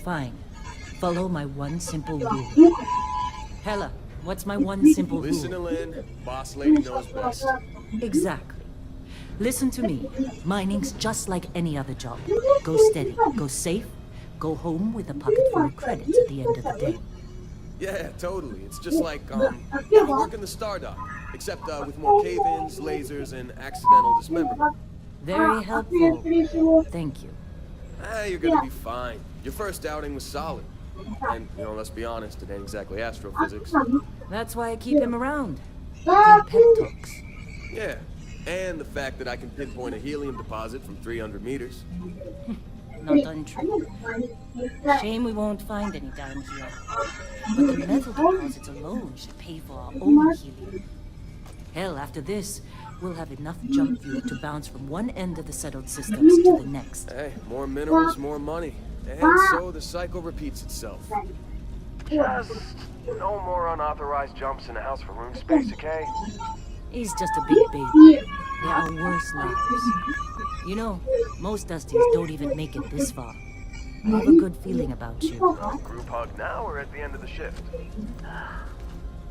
Fine. Follow my one simple rule. Hella, what's my one simple rule? Listen to Lynn. Boss lady knows best. Exactly. Listen to me. Mining's just like any other job. Go steady, go safe, go home with a pocket full of credits at the end of the day. Yeah, totally. It's just like, working the Star Dock. Except, with more cave-ins, lasers, and accidental dismemberment. Very helpful. Thank you. You're gonna be fine. Your first outing was solid. And, let's be honest, it ain't exactly astrophysics. That's why I keep him around. Good pep talks. Yeah, and the fact that I can pinpoint a helium deposit from 300 meters. Not untrue. Shame we won't find any down here. But the metal deposits alone should pay for our own helium. Hell, after this, we'll have enough jump fuel to bounce from one end of the settled systems to the next. Hey, more minerals, more money. And so the cycle repeats itself. Just no more unauthorized jumps in the house for room space, okay? He's just a big baby. There are worse lives. Most Dusties don't even make it this far. I have a good feeling about you. Group hug now or at the end of the shift?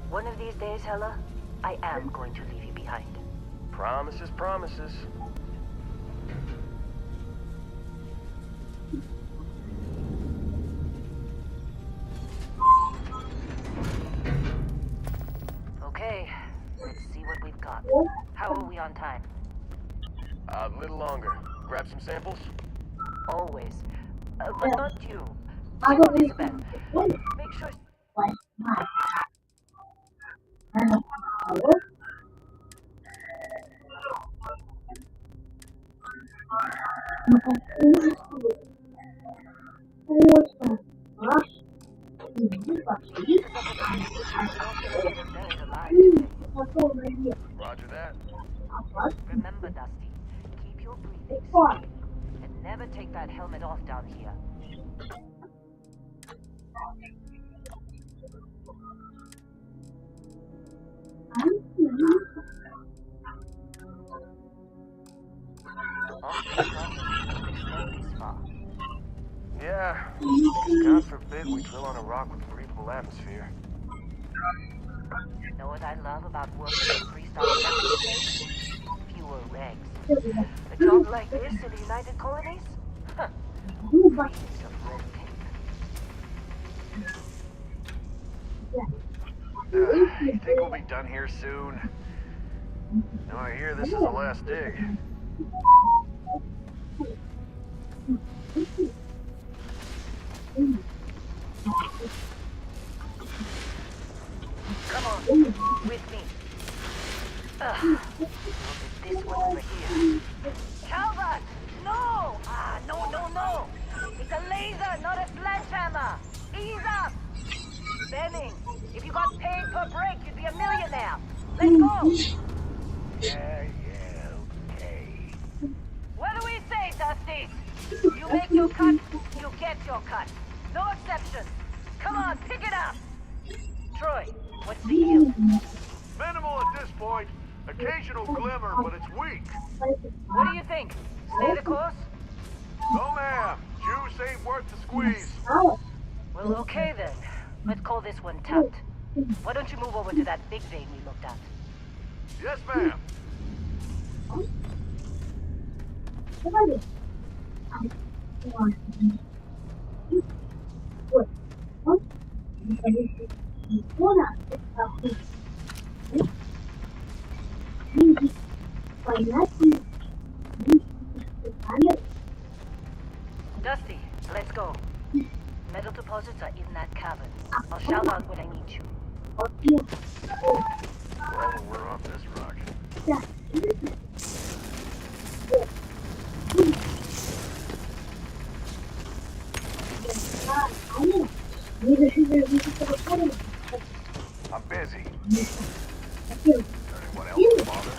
One of these days, Hella, I am going to leave you behind. Promises, promises. Okay, let's see what we've got. How are we on time? A little longer. Grab some samples? Always. But not you. Elizabeth. Make sure... Roger that. Remember, Dusty, keep your breathing steady and never take that helmet off down here. Yeah. God forbid we drill on a rock with a breathable atmosphere. Know what I love about working in freestyle space? Fewer regs. A job like this in the United Colonies? Huh. Piece of red tape. You think we'll be done here soon? No, I hear this is the last dig. Come on, with me. This one over here. Calvert! No! No. It's a laser, not a sledgehammer. Ease up. Benning, if you got paid per break, you'd be a millionaire. Let's go. Yeah, okay. What do we say, Dusty? You make your cut, you get your cut. No exceptions. Come on, pick it up. Troy, what's the deal? Minimal at this point. Occasional glimmer, but it's weak. What do you think? Stay the course? No, ma'am. Juice ain't worth the squeeze. Well, okay then. Let's call this one tapped. Why don't you move over to that big vein we looked at? Yes, ma'am. Dusty, let's go. Metal deposits are in that cavern. I'll shout out when I need you. Well, we're off this rock. I'm busy. Anyone else bother?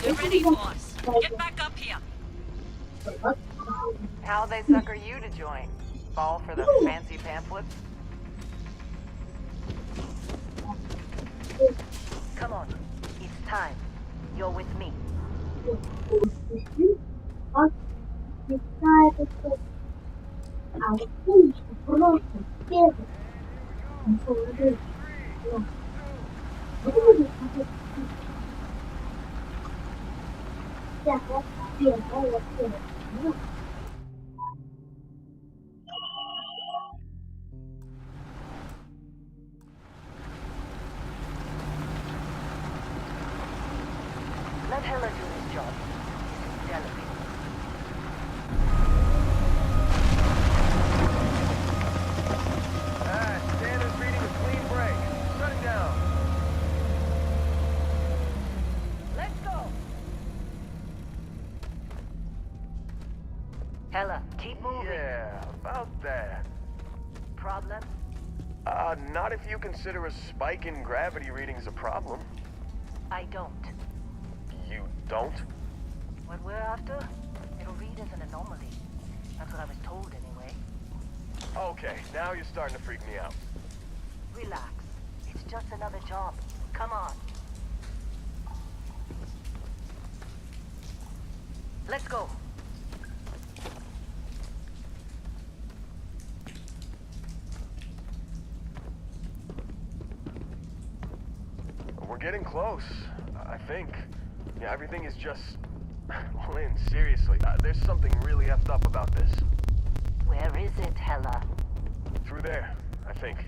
We're ready, boss. Get back up here. How'd they sucker you to join? Fall for the fancy pamphlets? Come on. It's time. You're with me. Let Hella do his job. He's delicate. Standard reading a clean break. Shutting down. Let's go! Hella, keep moving. Yeah, about that. Problem? Not if you consider a spike in gravity readings a problem. I don't. You don't? What we're after, it'll read as an anomaly. That's what I was told anyway. Okay, now you're starting to freak me out. Relax. It's just another job. Come on. Let's go. We're getting close, I think. Yeah, everything is just... Lynn, seriously, there's something really effed up about this. Where is it, Hella? Through there, I think.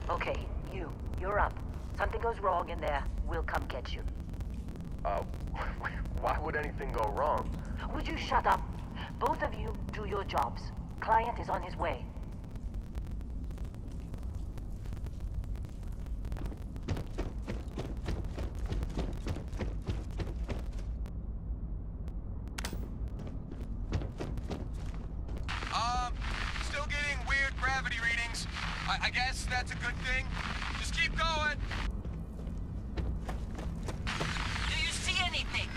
Okay, you're up. Something goes wrong in there, we'll come get you. Why would anything go wrong? Would you shut up? Both of you do your jobs. Client is on his way. Still getting weird gravity readings. I guess that's a good thing. Just keep going. Do you see anything?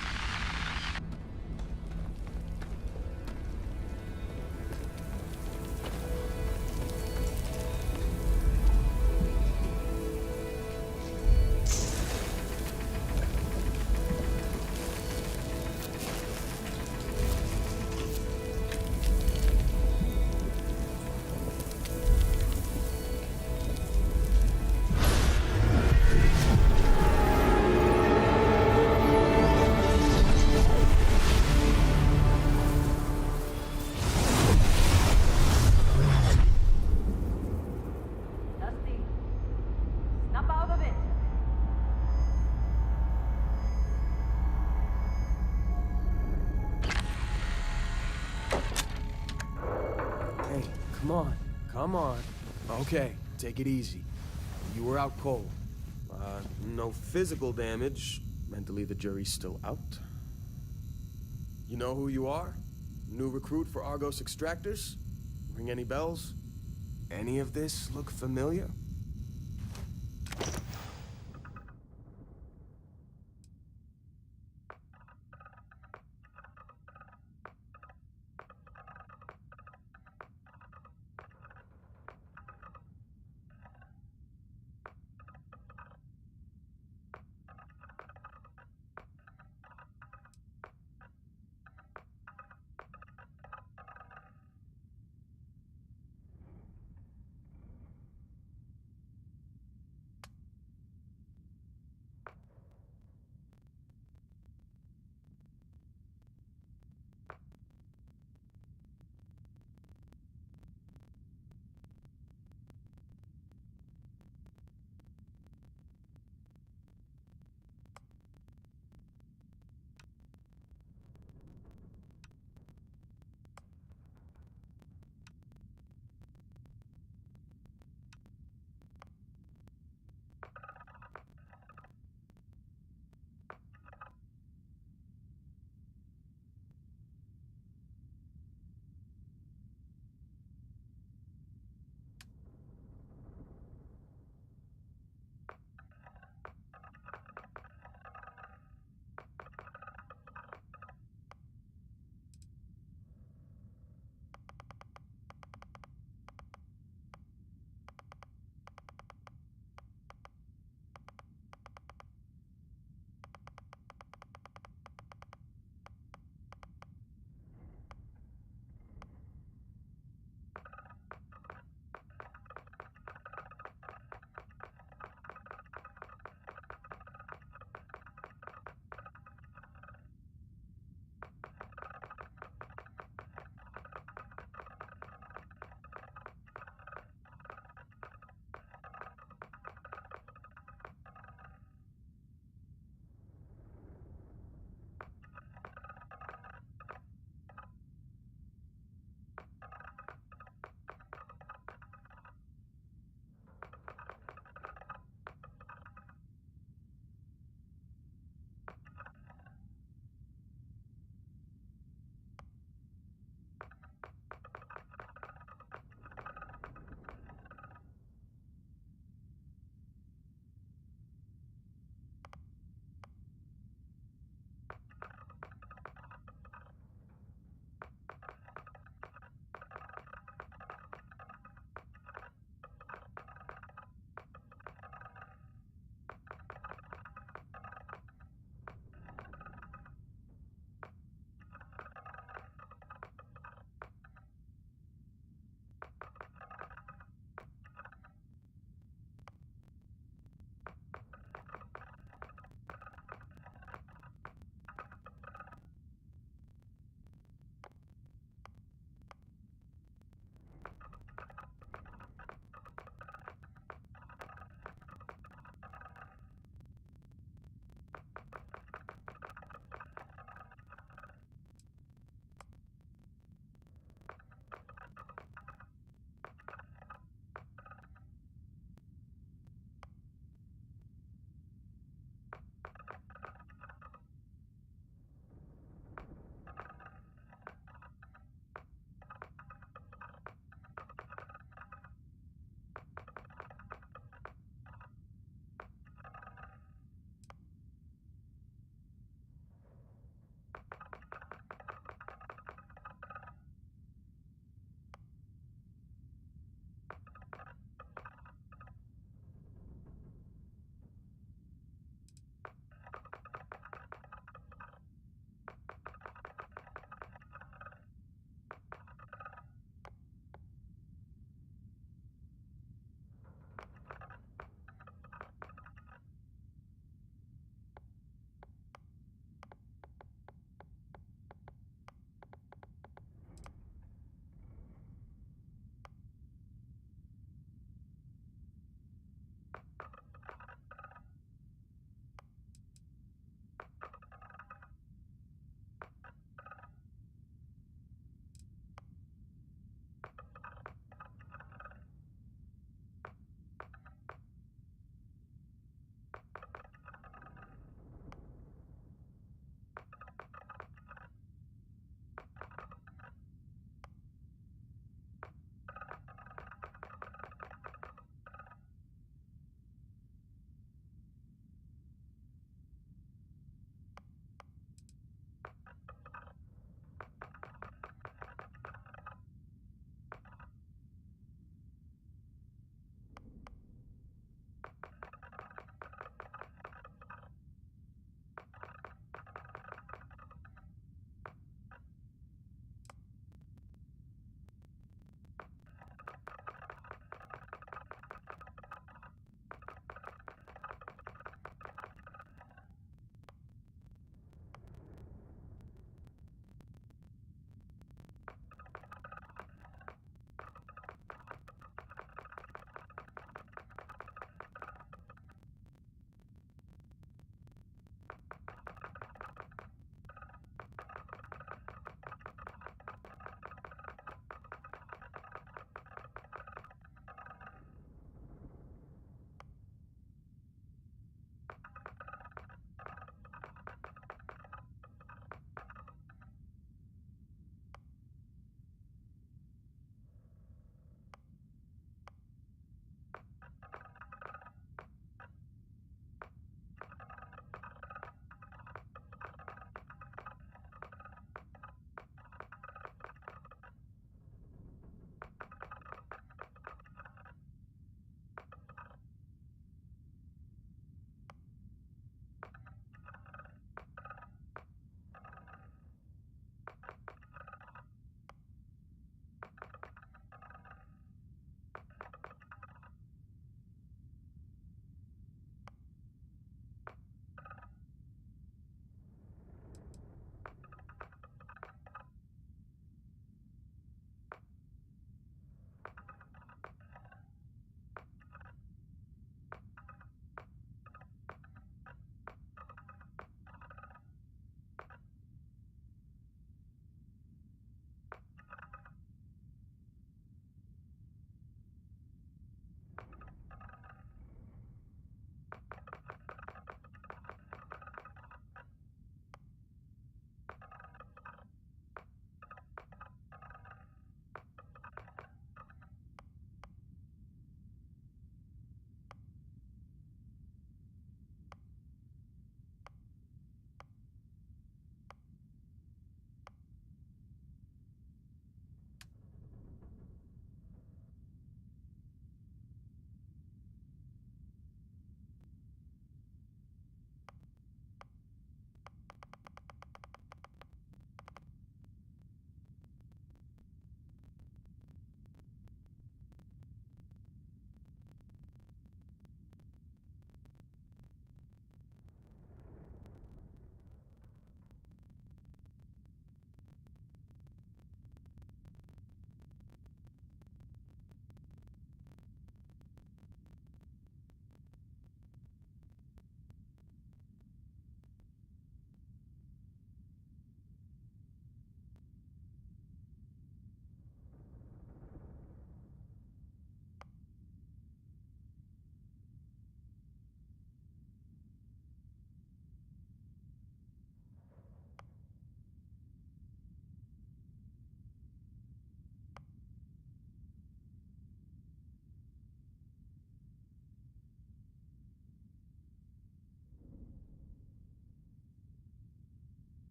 Dusty, snap out of it. Hey, come on. Come on. Okay, take it easy. You were out cold. No physical damage. Mentally, the jury's still out. You know who you are? New recruit for Argos Extractors? Ring any bells? Any of this look familiar?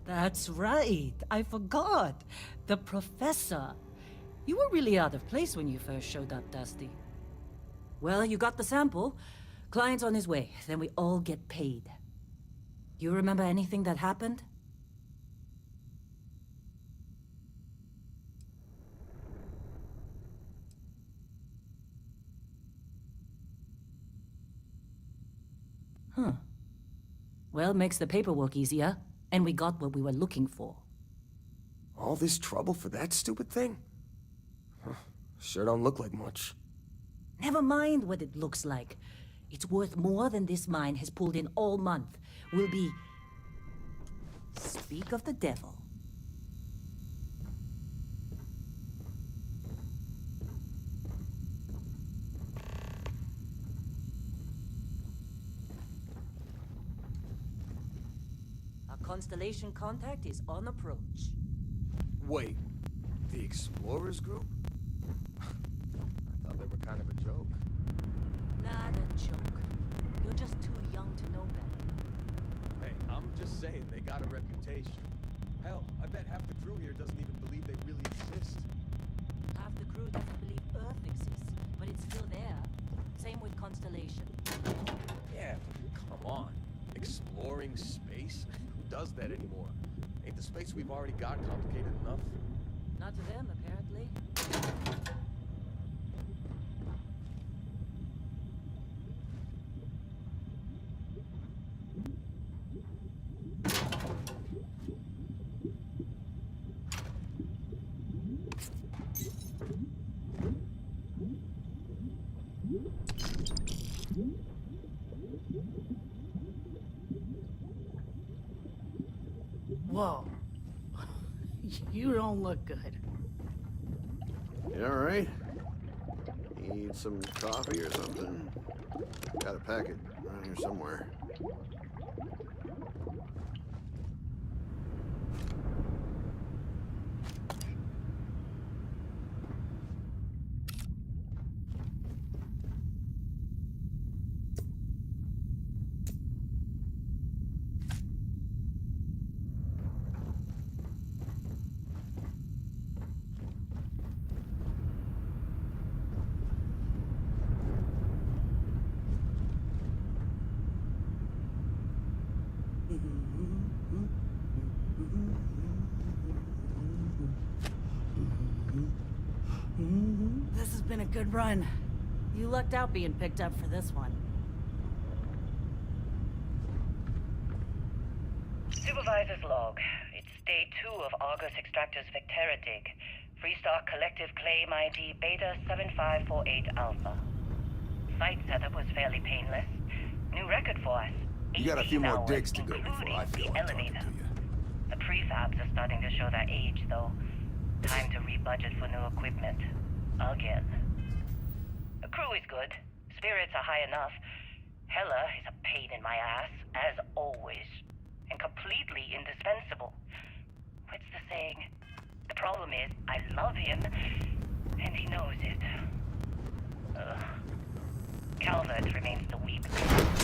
That's right. I forgot. The professor. You were really out of place when you first showed up, Dusty. Well, you got the sample. Client's on his way. Then we all get paid. You remember anything that happened? Huh. Well, makes the paperwork easier, and we got what we were looking for. All this trouble for that stupid thing? Huh. Sure don't look like much. Never mind what it looks like. It's worth more than this mine has pulled in all month. Will be... Speak of the devil. Our constellation contact is on approach. Wait, the Explorers group? I thought they were kind of a joke. Not a joke. You're just too young to know better. Hey, I'm just saying they got a reputation. Hell, I bet half the crew here doesn't even believe they really exist. Half the crew doesn't believe Earth exists, but it's still there. Same with Constellation. Yeah, come on. Exploring space? Who does that anymore? Ain't the space we've already got complicated enough? Not to them, apparently. Whoa. You don't look good. You all right? Need some coffee or something? Got a packet around here somewhere. This has been a good run. You lucked out being picked up for this one. Supervisor's log. It's day 2 of Argus Extractor's Vectera dig. Freestar Collective Claim ID Beta 7548 Alpha. Site setup was fairly painless. New record for us. You got a few 18 more hours, digs to go before I feel including like the talking elevator. to you. The prefabs are starting to show their age, though. Time to rebudget for new equipment. Again. The crew is good. Spirits are high enough. Hella is a pain in my ass, as always. And completely indispensable. What's the saying? The problem is, I love him, and he knows it. Calvert remains the weak point.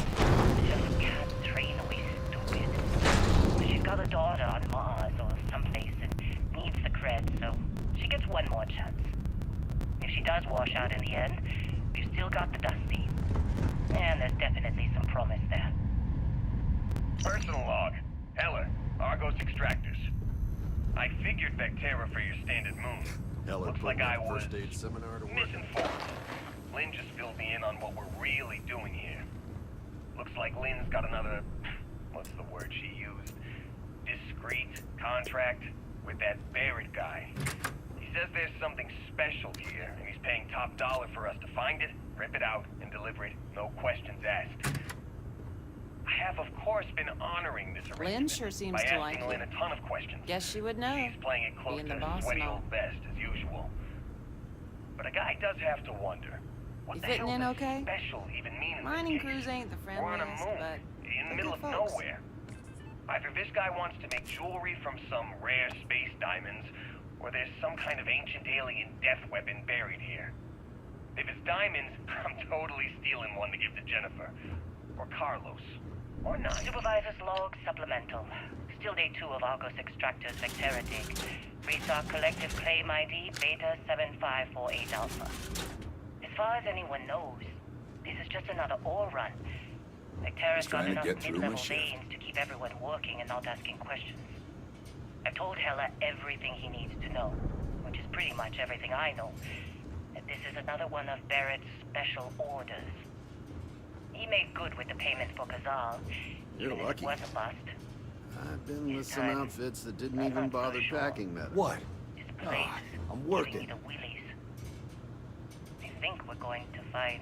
Just can't train away stupid. She's got a daughter on Mars or someplace and needs the cred, so she gets one more chance. If she does wash out in the end, we've still got the Dusty. And there's definitely some promise there. Personal log. Heller, Argos Extractors. I figured Vectera for your standard moon. Heller Looks put like my I was first aid seminar to work. misinformed. Lynn just filled me in on what we're really doing here. Looks like Lynn's got another, what's the word she used? Discreet contract with that Barrett guy. He says there's something special here, and he's paying top dollar for us to find it, rip it out, and deliver it, no questions asked. I have, of course, been honoring this arrangement Lynn sure seems by to asking like Lynn you. a ton of questions. Guess she would know. She's playing it close Being to the her boss sweaty and all. old vest, as usual. But a guy does have to wonder, what You the fitting hell in does okay? special even mean in Mining this case? crews ain't the We're on a friendliest, moon, but in the they're middle good of folks. nowhere. Either this guy wants to make jewelry from some rare space diamonds, or there's some kind of ancient alien death weapon buried here. If it's diamonds, I'm totally stealing one to give to Jennifer. Or Carlos. Or not. Supervisor's log supplemental. still day 2 of Argos Extractor's Vectera dig. Restart collective claim ID Beta 7548 Alpha. As far as anyone knows, this is just another ore run. Vectera's got enough mid-level veins to keep everyone working and not asking questions. I've told Hella everything he needs to know, which is pretty much everything I know. And this is another one of Barrett's special orders. He made good with the payment for Ghazal. You're even lucky. if it was a bust. I've been with some outfits that didn't even bother packing metal. What? This place I'm giving working. me the willies. I think we're going to find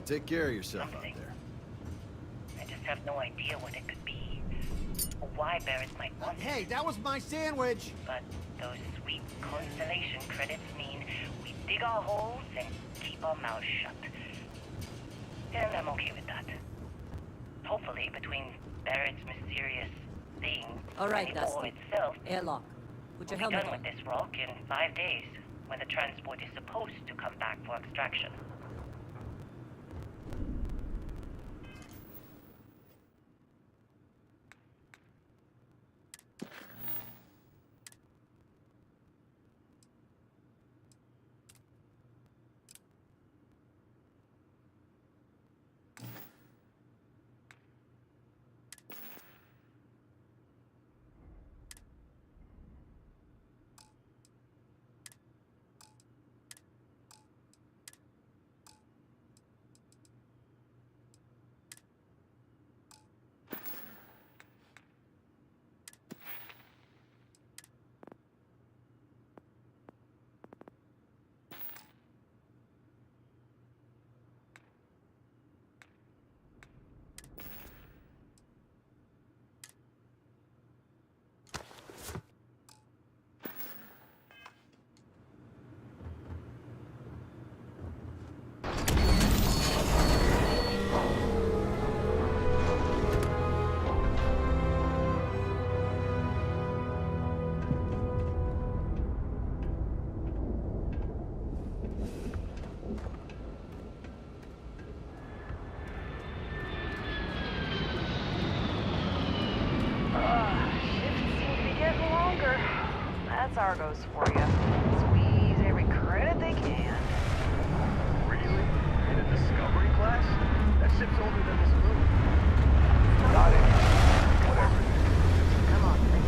Take care of yourself out something. there. I just have no idea what it could be, or why Barrett might want Hey, it. that was my sandwich! But those sweet constellation credits mean we dig our holes and keep our mouths shut. And I'm okay with that. Hopefully, between Barrett's mysterious thing All right, and the ore Dusty. itself, Airlock. Put your we'll be helmet done on. with this rock in 5 days, when the transport is supposed to come back for extraction. That's Argos for you. Squeeze every credit they can. Really? In a discovery class? That ship's older than this moon. Got it. Whatever. Come on, Man.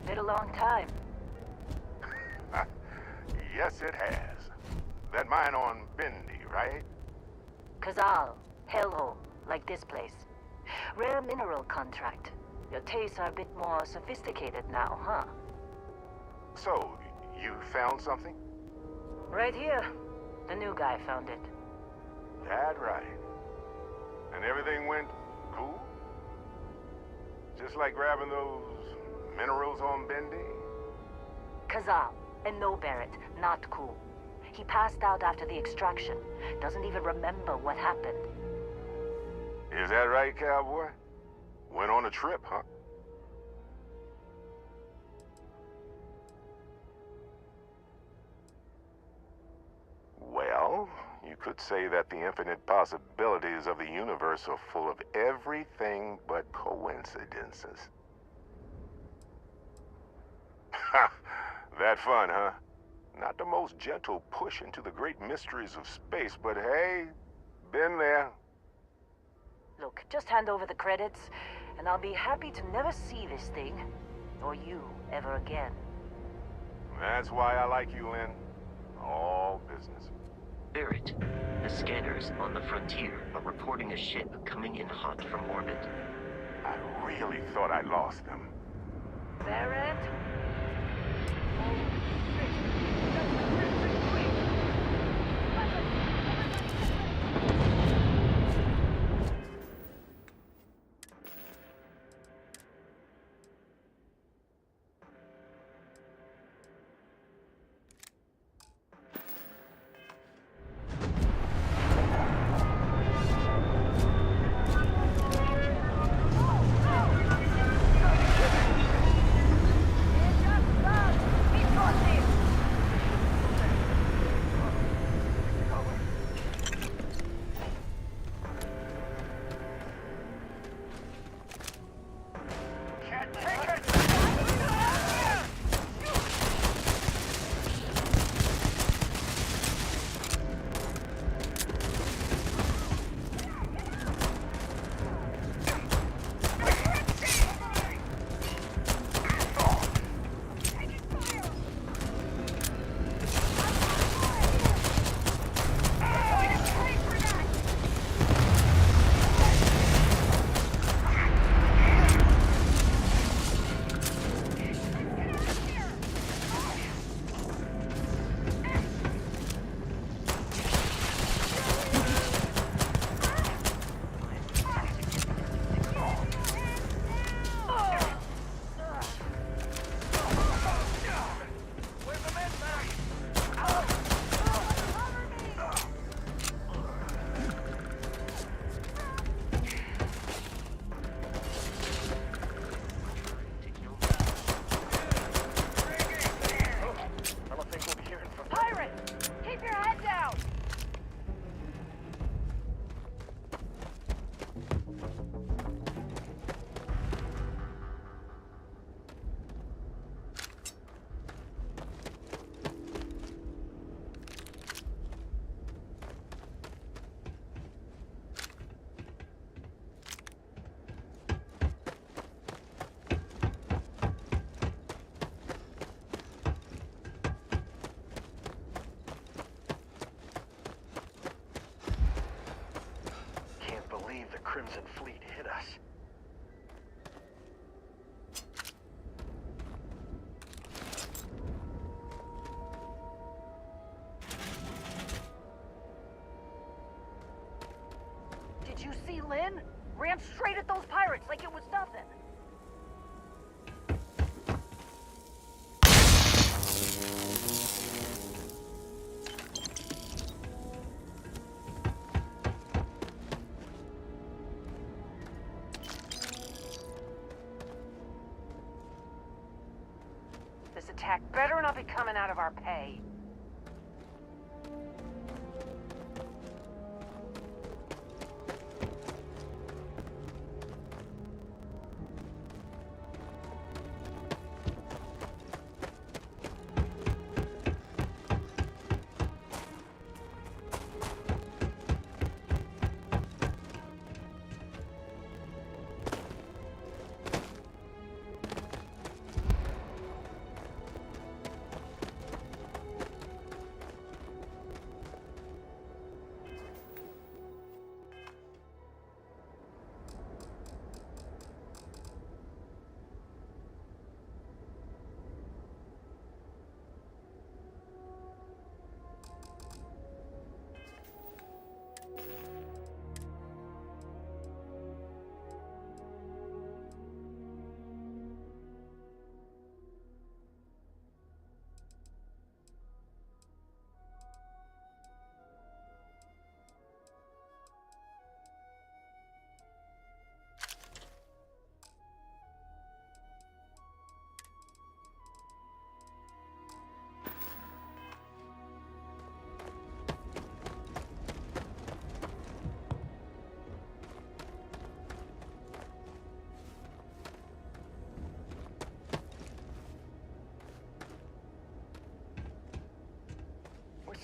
been a long time. Yes, it has. That mine on Bendy, right? Kazal, hellhole, like this place. Rare mineral contract. Your tastes are a bit more sophisticated now, huh? So, you found something? Right here. The new guy found it. That right. And everything went cool? Just like grabbing those minerals on Bendy? Kazal, and no Barrett, not cool. He passed out after the extraction. Doesn't even remember what happened. Is that right, cowboy? Went on a trip, huh? Well, you could say that the infinite possibilities of the universe are full of everything but coincidences. Ha! That fun, huh? Not the most gentle push into the great mysteries of space, but hey, been there. Look, just hand over the credits, and I'll be happy to never see this thing, or you, ever again. That's why I like you, Lynn. All business. Barrett, the scanners on the frontier are reporting a ship coming in hot from orbit. I really thought I lost them. Barrett? Crimson Fleet hit us. Did you see Lynn? Ran straight at those pirates like it was nothing. This attack better not be coming out of our pay.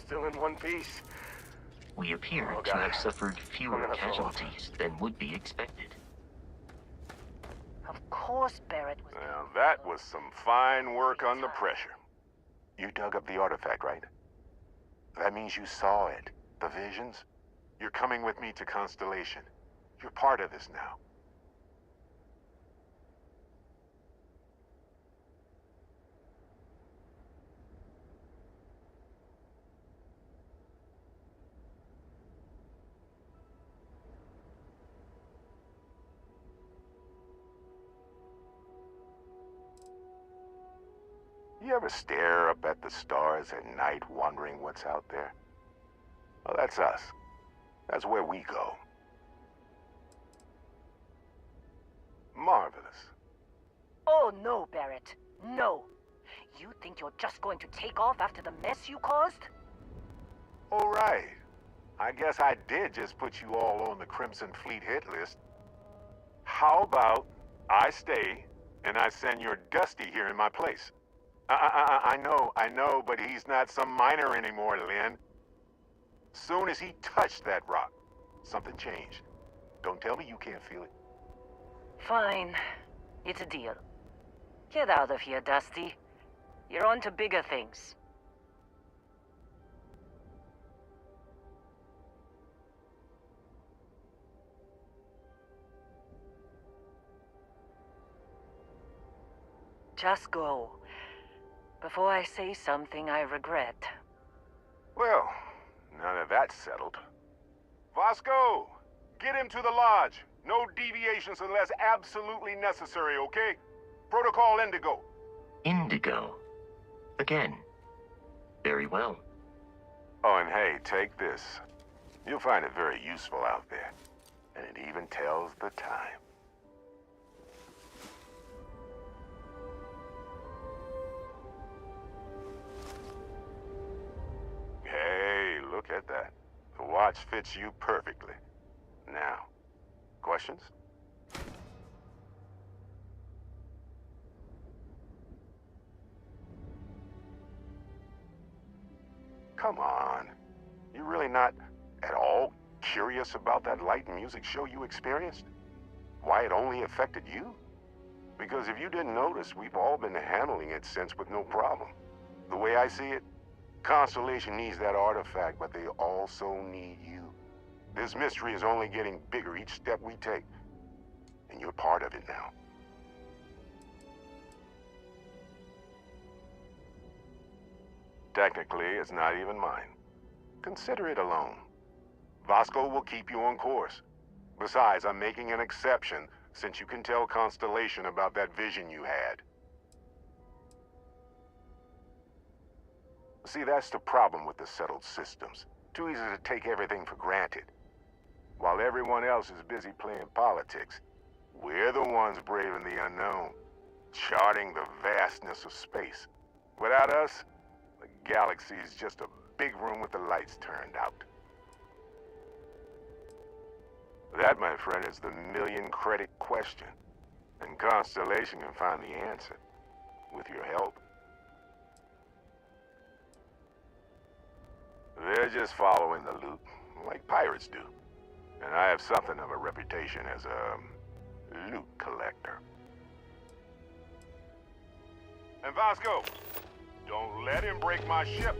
Still in one piece. We appear Oh, to God. have suffered fewer I'm gonna fall. casualties than would be expected. Of course Barrett was... Well, that was some fine work under pressure. You dug up the artifact, right? That means you saw it. The visions? You're coming with me to Constellation. You're part of this now. You ever stare up at the stars at night wondering what's out there? Well, that's us. That's where we go. Marvelous. Oh no, Barrett. No. You think you're just going to take off after the mess you caused? All right. I guess I did just put you all on the Crimson Fleet hit list. How about I stay and I send your Dusty here in my place? I know, but he's not some miner anymore, Lynn. Soon as he touched that rock, something changed. Don't tell me you can't feel it. Fine. It's a deal. Get out of here, Dusty. You're on to bigger things. Just go. Before I say something I regret. Well, now that that's settled. Vasco, get him to the lodge. No deviations unless absolutely necessary, okay? Protocol Indigo. Indigo. Again. Very well. Oh, and hey, take this. You'll find it very useful out there. And it even tells the time. Hey, look at that. The watch fits you perfectly. Now, questions? Come on. You're really not at all curious about that light and music show you experienced? Why it only affected you? Because if you didn't notice, we've all been handling it since with no problem. The way I see it, Constellation needs that artifact, but they also need you. This mystery is only getting bigger each step we take, and you're part of it now. Technically, it's not even mine. Consider it alone. Vasco will keep you on course. Besides, I'm making an exception since you can tell Constellation about that vision you had. See, that's the problem with the settled systems. Too easy to take everything for granted. While everyone else is busy playing politics, we're the ones braving the unknown, charting the vastness of space. Without us, the galaxy is just a big room with the lights turned out. That, my friend, is the million-credit question. And Constellation can find the answer, with your help. They're just following the loot, like pirates do. And I have something of a reputation as a loot collector. And Vasco, don't let him break my ship.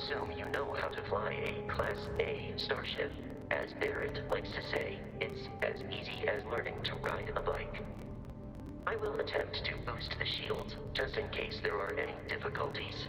assume you know how to fly a Class A starship. As Barrett likes to say, it's as easy as learning to ride a bike. I will attempt to boost the shields, just in case there are any difficulties.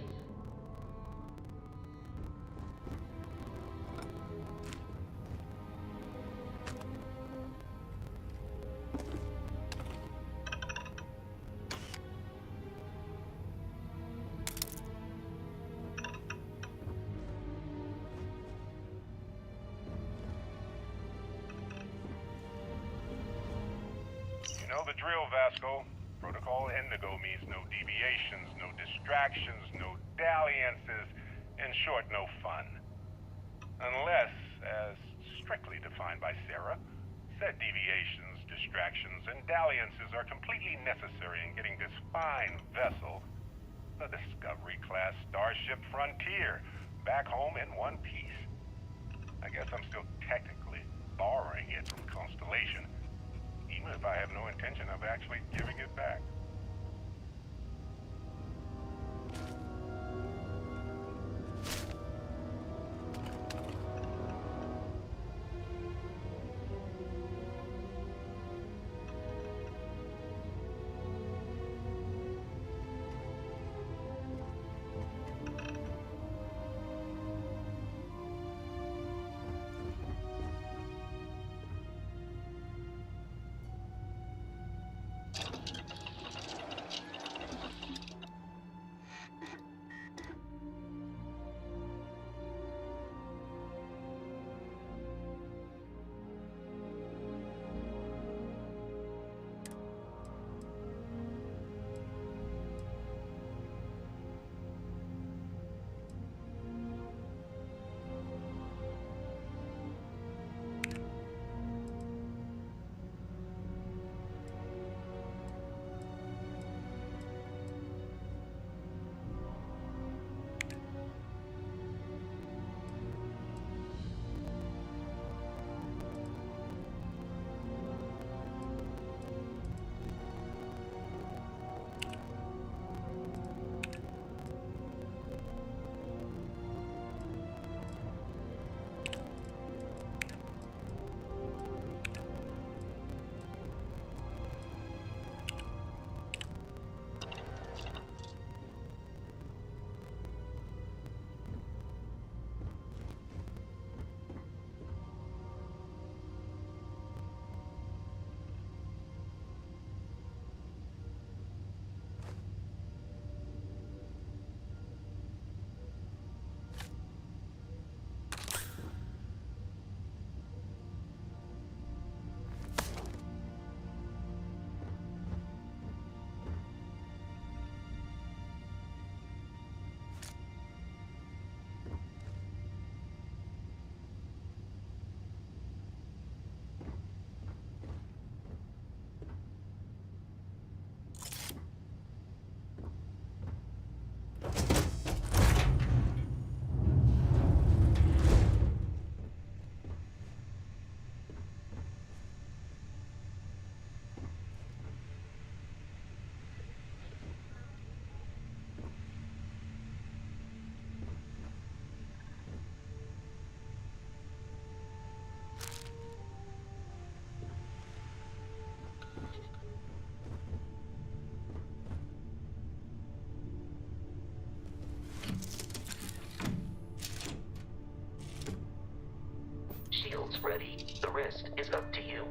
You know the drill, Vasco. Protocol Indigo means no deviations, no distractions, no dalliances, in short, no fun. Unless, as strictly defined by Sarah, said deviations, distractions, and dalliances are completely necessary in getting this fine vessel, the Discovery-class Starship Frontier, back home in one piece. I guess I'm still technically borrowing it from Constellation, even if I have no intention of actually giving it back. Shields ready. The rest is up to you.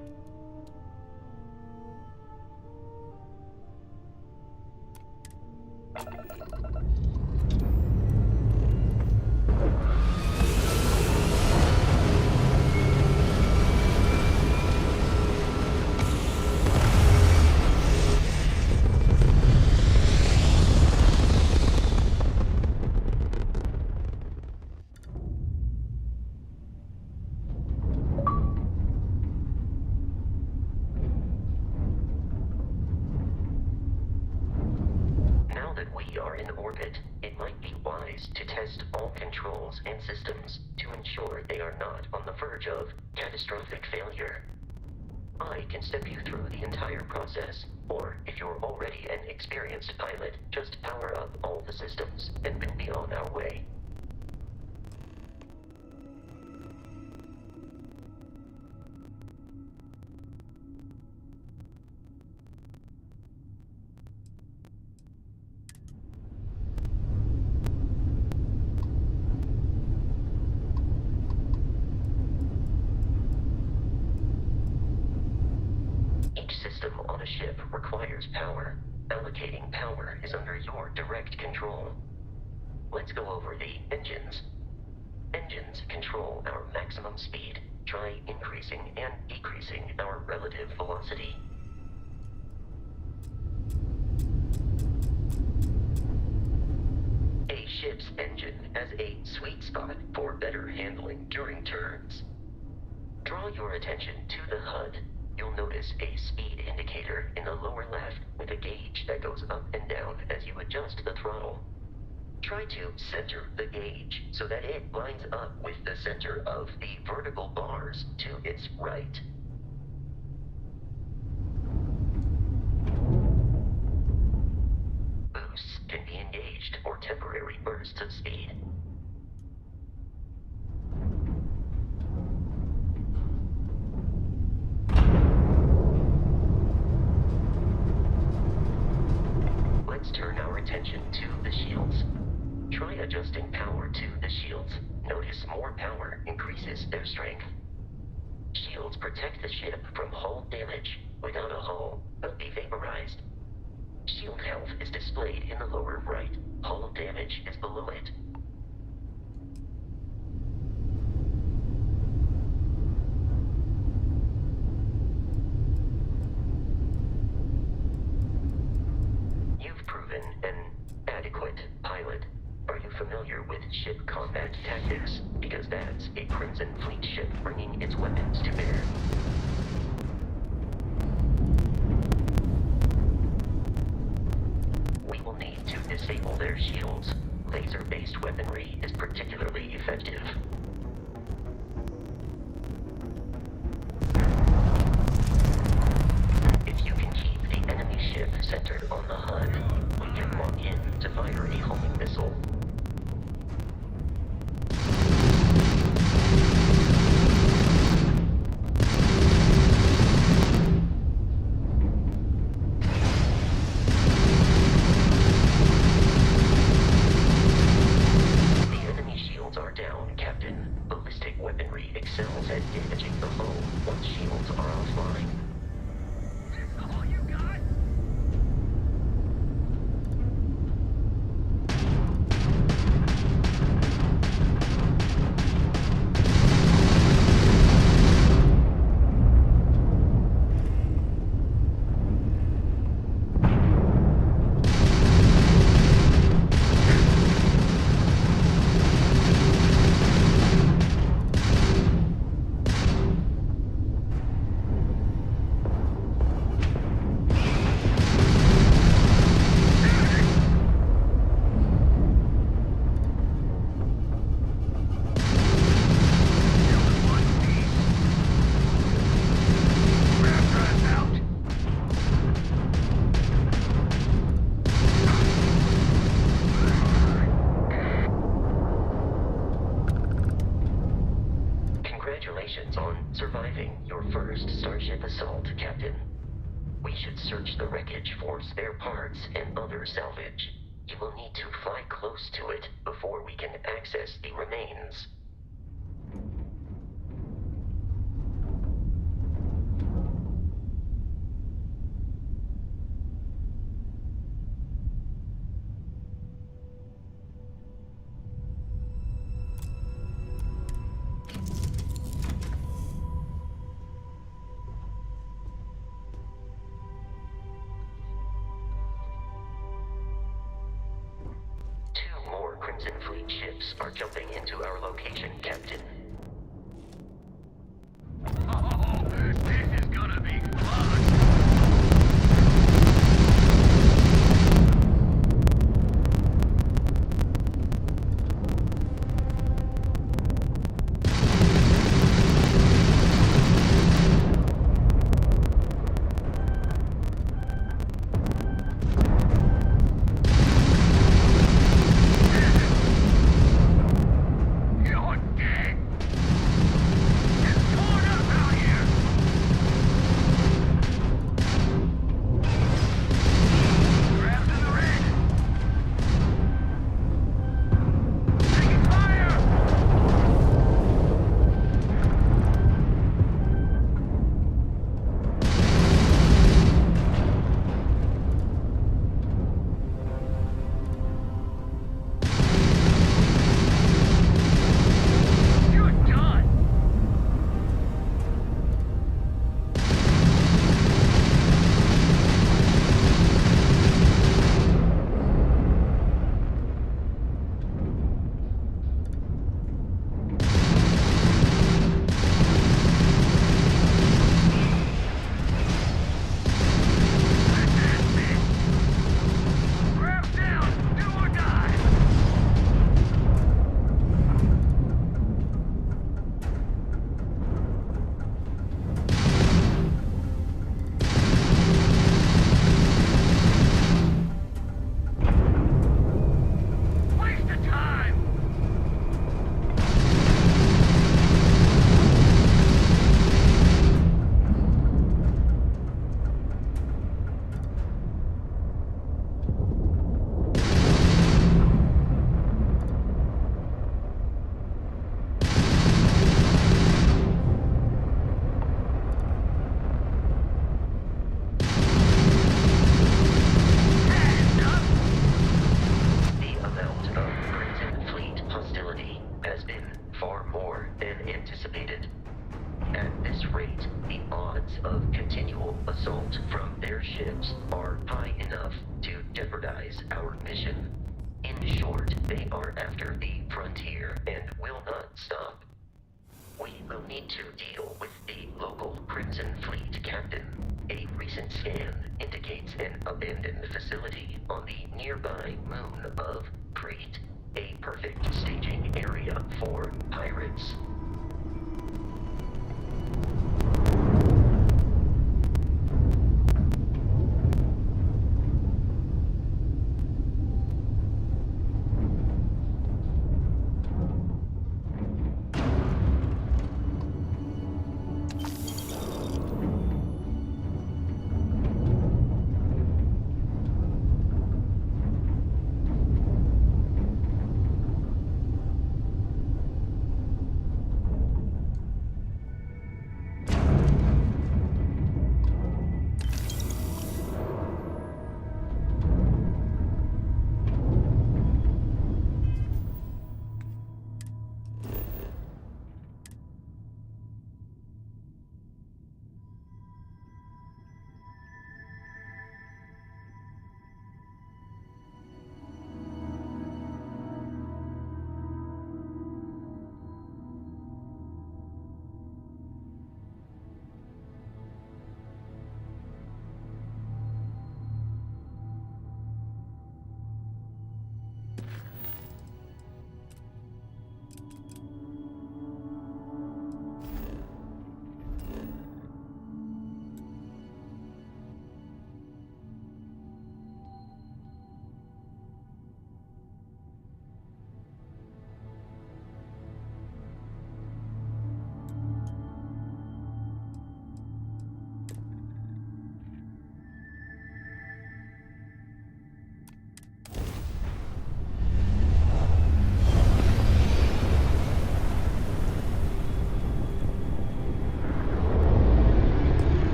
To test all controls and systems to ensure they are not on the verge of catastrophic failure. I can step you through the entire process, or if you're already an experienced pilot, just power up all the systems and we'll be on our way. system on a ship requires power. Allocating power is under your direct control. Let's go over the engines. Engines control our maximum speed. Try increasing and decreasing our relative velocity. A ship's engine has a sweet spot for better handling during turns. Draw your attention to the HUD. You'll notice a speed indicator in the lower left with a gauge that goes up and down as you adjust the throttle. Try to center the gauge so that it lines up with the center of the vertical bars to its right. Boosts can be engaged for temporary bursts of speed. Let's turn our attention to the shields. Try adjusting power to the shields. Notice more power increases their strength. Shields protect the ship from hull damage. Without a hull, they'll be vaporized. Shield health is displayed in the lower right. Hull damage is below it. You've proven an adequate pilot. Are you familiar with ship combat tactics? Because that's a Crimson Fleet ship bringing its weapons to bear. We will need to disable their shields. Laser-based weaponry is particularly effective. If you can keep the enemy ship centered on the HUD, we can lock in to fire a homing missile. Congratulations on surviving your first Starship assault, Captain. We should search the wreckage for spare parts and other salvage. You will need to fly close to it before we can access the remains. Crimson Fleet ships are jumping into our location, Captain. Oh, this is gonna be fun! You're dead! jeopardize our mission. In short, they are after the frontier and will not stop. We will need to deal with the local Crimson Fleet captain. A recent scan indicates an abandoned facility on the nearby moon of Crete, a perfect staging area for pirates.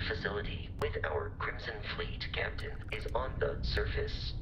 Facility with our Crimson Fleet captain is on the surface.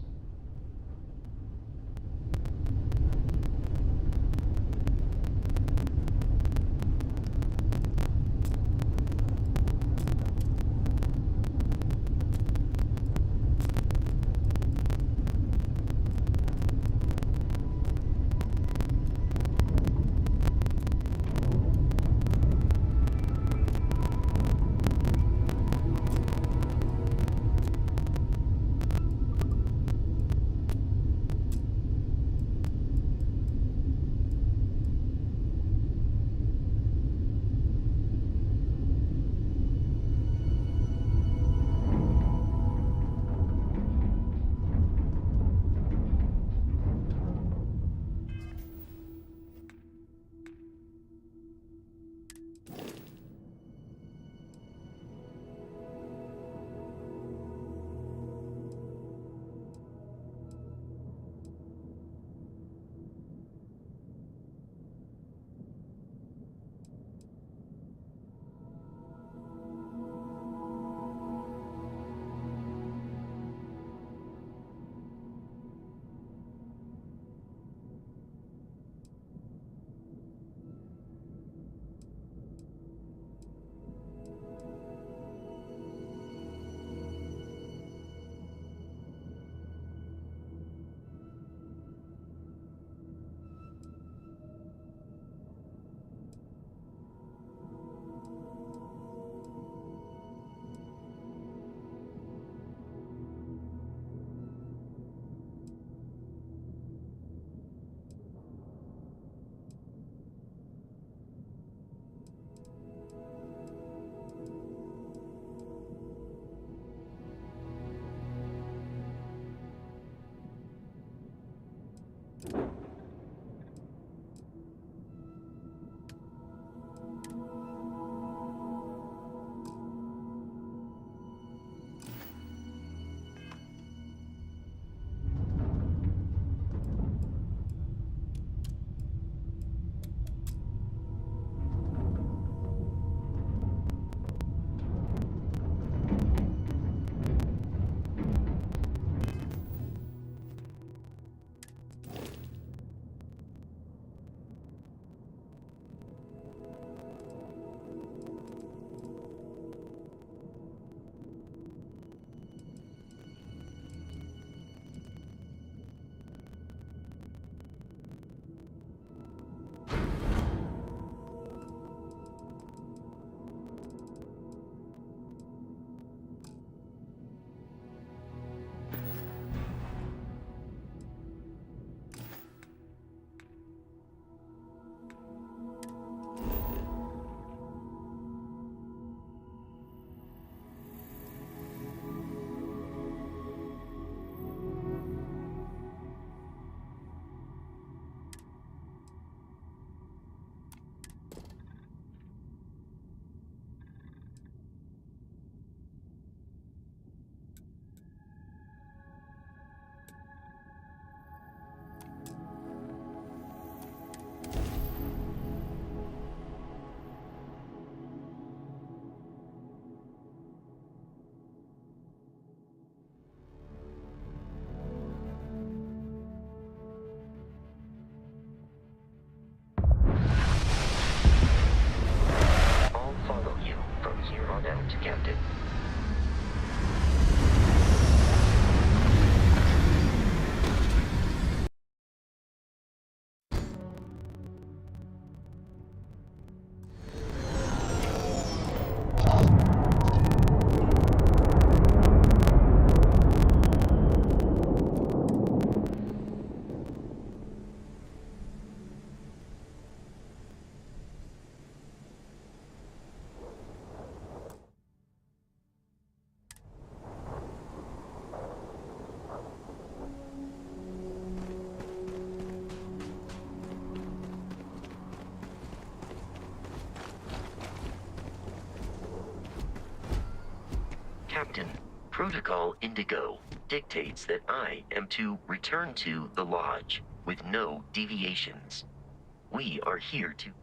Captain, Protocol Indigo dictates that I am to return to the Lodge with no deviations. We are here to